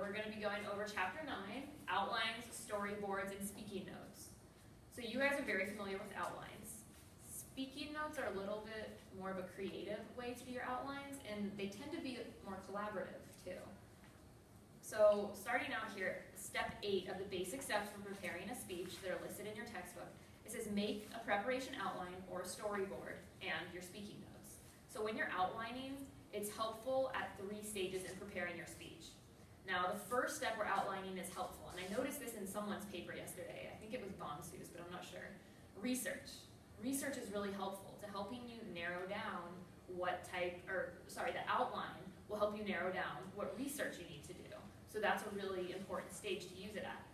we're going to be going over Chapter 9, Outlines, Storyboards, and Speaking Notes. So you guys are very familiar with outlines. Speaking notes are a little bit more of a creative way to do your outlines, and they tend to be more collaborative too. So starting out here, step 8 of the basic steps for preparing a speech that are listed in your textbook. It says make a preparation outline or a storyboard and your speaking notes. So when you're outlining, it's helpful at 3 stages in preparing your speech. Now the first step we're outlining is helpful, and I noticed this in someone's paper yesterday. I think it was Bonsu's, but I'm not sure. Research. Research is really helpful to helping you narrow down the outline will help you narrow down what research you need to do. So that's a really important stage to use it at.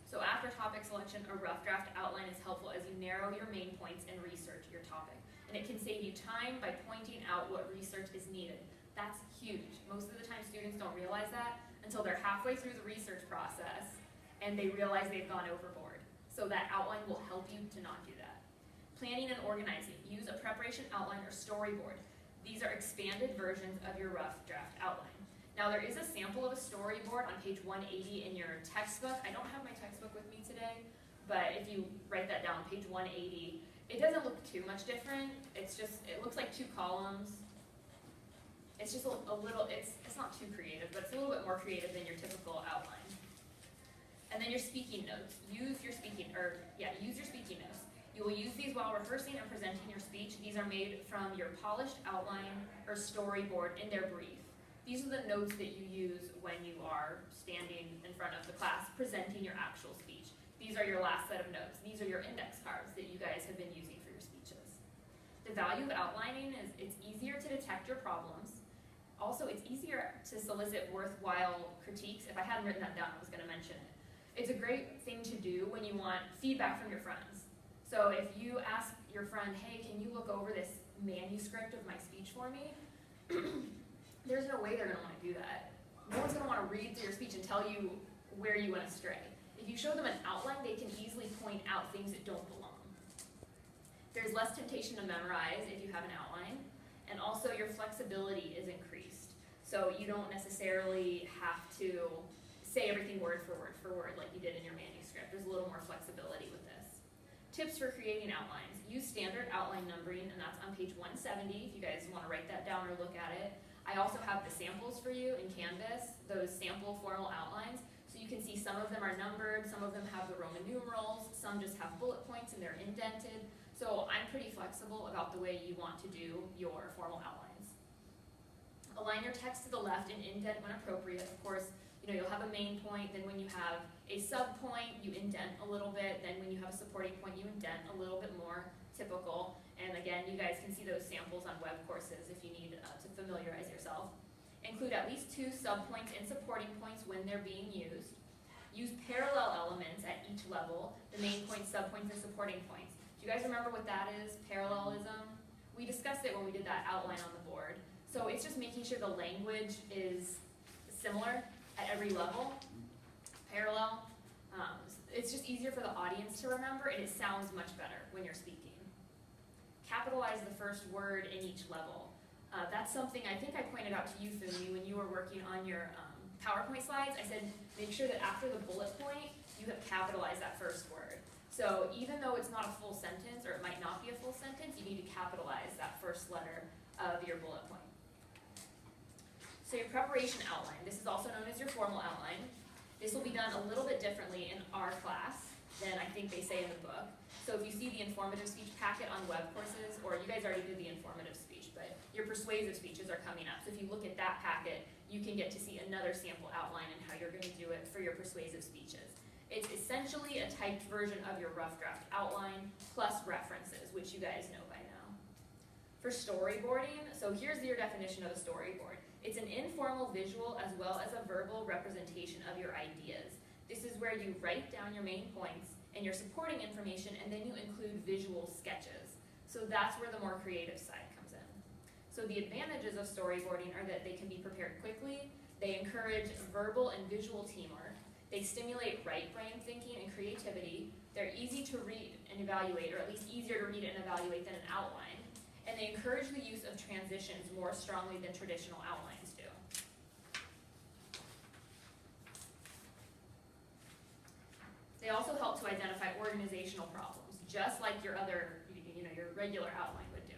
So after topic selection, a rough draft outline is helpful as you narrow your main points and research your topic. And it can save you time by pointing out what research is needed. That's huge. Most of the time students don't realize that until they're halfway through the research process and they realize they've gone overboard. So that outline will help you to not do that. Planning and organizing. Use a preparation outline or storyboard. These are expanded versions of your rough draft outline. Now there is a sample of a storyboard on page 180 in your textbook. I don't have my textbook with me today, but if you write that down, page 180, it doesn't look too much different. It looks like 2 columns. It's just a little, it's not too creative, but it's a little bit more creative than your typical outline. And then your speaking notes. Use your speaking notes. You will use these while rehearsing and presenting your speech. These are made from your polished outline or storyboard in their brief. These are the notes that you use when you are standing in front of the class presenting your actual speech. These are your last set of notes. These are your index cards that you guys have been using for your speeches. The value of outlining is it's easier to detect your problems. Also, it's easier to solicit worthwhile critiques. If I hadn't written that down, I was going to mention it. It's a great thing to do when you want feedback from your friends. So if you ask your friend, hey, can you look over this manuscript of my speech for me? There's no way they're going to want to do that. No one's going to want to read through your speech and tell you where you went astray. If you show them an outline, they can easily point out things that don't belong. There's less temptation to memorize if you have an outline, and also your flexibility is increased. So you don't necessarily have to say everything word for word like you did in your manuscript. There's a little more flexibility with this. Tips for creating outlines. Use standard outline numbering, and that's on page 170 if you guys want to write that down or look at it. I also have the samples for you in Canvas, those sample formal outlines. So you can see some of them are numbered, some of them have the Roman numerals, some just have bullet points and they're indented. So I'm pretty flexible about the way you want to do your formal outlines. Align your text to the left and indent when appropriate. Of course, you'll have a main point, then when you have a sub-point, you indent a little bit, then when you have a supporting point, you indent a little bit more, typical. And again, you guys can see those samples on Webcourses if you need to familiarize yourself. Include at least 2 sub-points and supporting points when they're being used. Use parallel elements at each level, the main points, sub-points, and supporting points. Do you guys remember what that is, parallelism? We discussed it when we did that outline on the board. So it's just making sure the language is similar at every level, parallel. It's just easier for the audience to remember, and it sounds much better when you're speaking. Capitalize the first word in each level. That's something I think I pointed out to you, Fumi, when you were working on your PowerPoint slides. I said make sure that after the bullet point, you have capitalized that first word. So even though it's not a full sentence, or it might not be a full sentence, you need to capitalize that first letter of your bullet point. So your preparation outline. This is also known as your formal outline. This will be done a little bit differently in our class than I think they say in the book. So if you see the informative speech packet on Webcourses, or you guys already did the informative speech, but your persuasive speeches are coming up. So if you look at that packet, you can get to see another sample outline and how you're going to do it for your persuasive speeches. It's essentially a typed version of your rough draft outline plus references, which you guys know by now. For storyboarding, so here's your definition of a storyboard. It's an informal visual as well as a verbal representation of your ideas. This is where you write down your main points and your supporting information, and then you include visual sketches. So that's where the more creative side comes in. So the advantages of storyboarding are that they can be prepared quickly, they encourage verbal and visual teamwork, they stimulate right brain thinking and creativity, they're easy to read and evaluate, or at least easier to read and evaluate than an outline, and they encourage the use of transitions more strongly than traditional outlines do. to identify organizational problems, just like your other, your regular outline would do,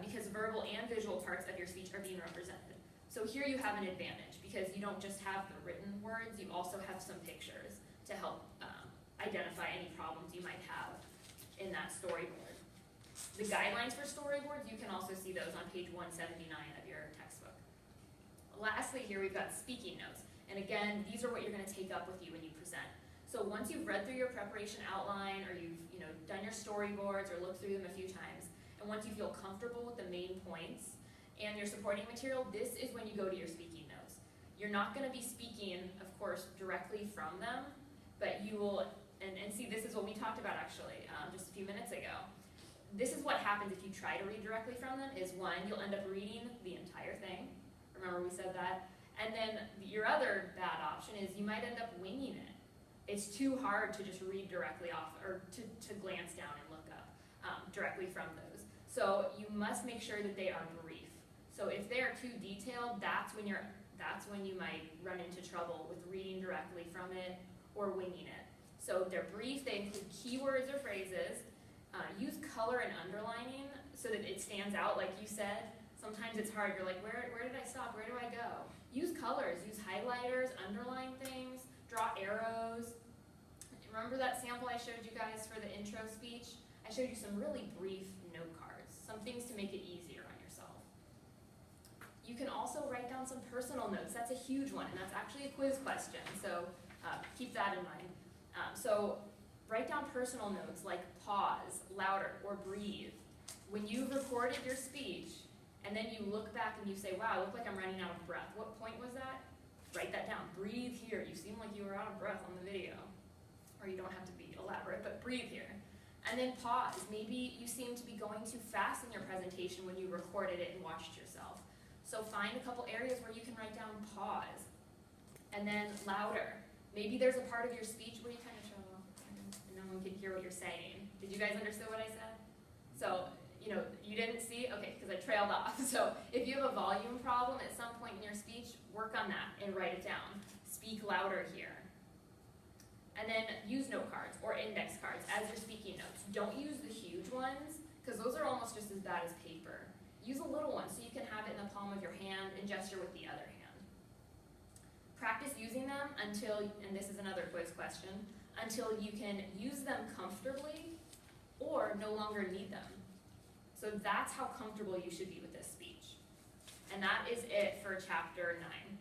because verbal and visual parts of your speech are being represented. So here you have an advantage, because you don't just have the written words, you also have some pictures to help identify any problems you might have in that storyboard. The guidelines for storyboards, you can also see those on page 179 of your textbook. Lastly, here we've got speaking notes. And again, these are what you're going to take up with you when you present. So once you've read through your preparation outline, or you've done your storyboards or looked through them a few times, and once you feel comfortable with the main points and your supporting material, this is when you go to your speaking notes. You're not going to be speaking, of course, directly from them, but you will, and see, this is what we talked about actually just a few minutes ago. This is what happens if you try to read directly from them, is one, you'll end up reading the entire thing. Remember we said that? And then your other bad option is you might end up winging it. It's too hard to just read directly off, or to glance down and look up directly from those. So you must make sure that they are brief. So if they are too detailed, that's when you might run into trouble with reading directly from it or winging it. So they're brief, they include keywords or phrases. Use color and underlining so that it stands out, like you said. Sometimes it's hard, you're like, where did I stop, where do I go? Use colors, use highlighters, underline things, draw arrows. Remember that sample I showed you guys for the intro speech? I showed you some really brief note cards, some things to make it easier on yourself. You can also write down some personal notes. That's a huge one, and that's actually a quiz question, so keep that in mind. So write down personal notes like pause, louder, or breathe. When you've recorded your speech, and then you look back and you say, wow, I look like I'm running out of breath. What point was that? Write that down. Breathe here. You seem like you were out of breath on the video. Or you don't have to be elaborate, but breathe here. And then pause. Maybe you seem to be going too fast in your presentation when you recorded it and watched yourself. So find a couple areas where you can write down pause. And then louder. Maybe there's a part of your speech where you kind of show off and no one can hear what you're saying. Did you guys understand what I said? So, you didn't see? Okay, because I trailed off. So if you have a volume problem at some point in your speech, work on that and write it down. Speak louder here. And then use note cards or index cards as your speaking notes. Don't use the huge ones, because those are almost just as bad as paper. Use a little one so you can have it in the palm of your hand and gesture with the other hand. Practice using them until, and this is another quiz question, until you can use them comfortably or no longer need them. So that's how comfortable you should be with this speech. And that is it for chapter 9.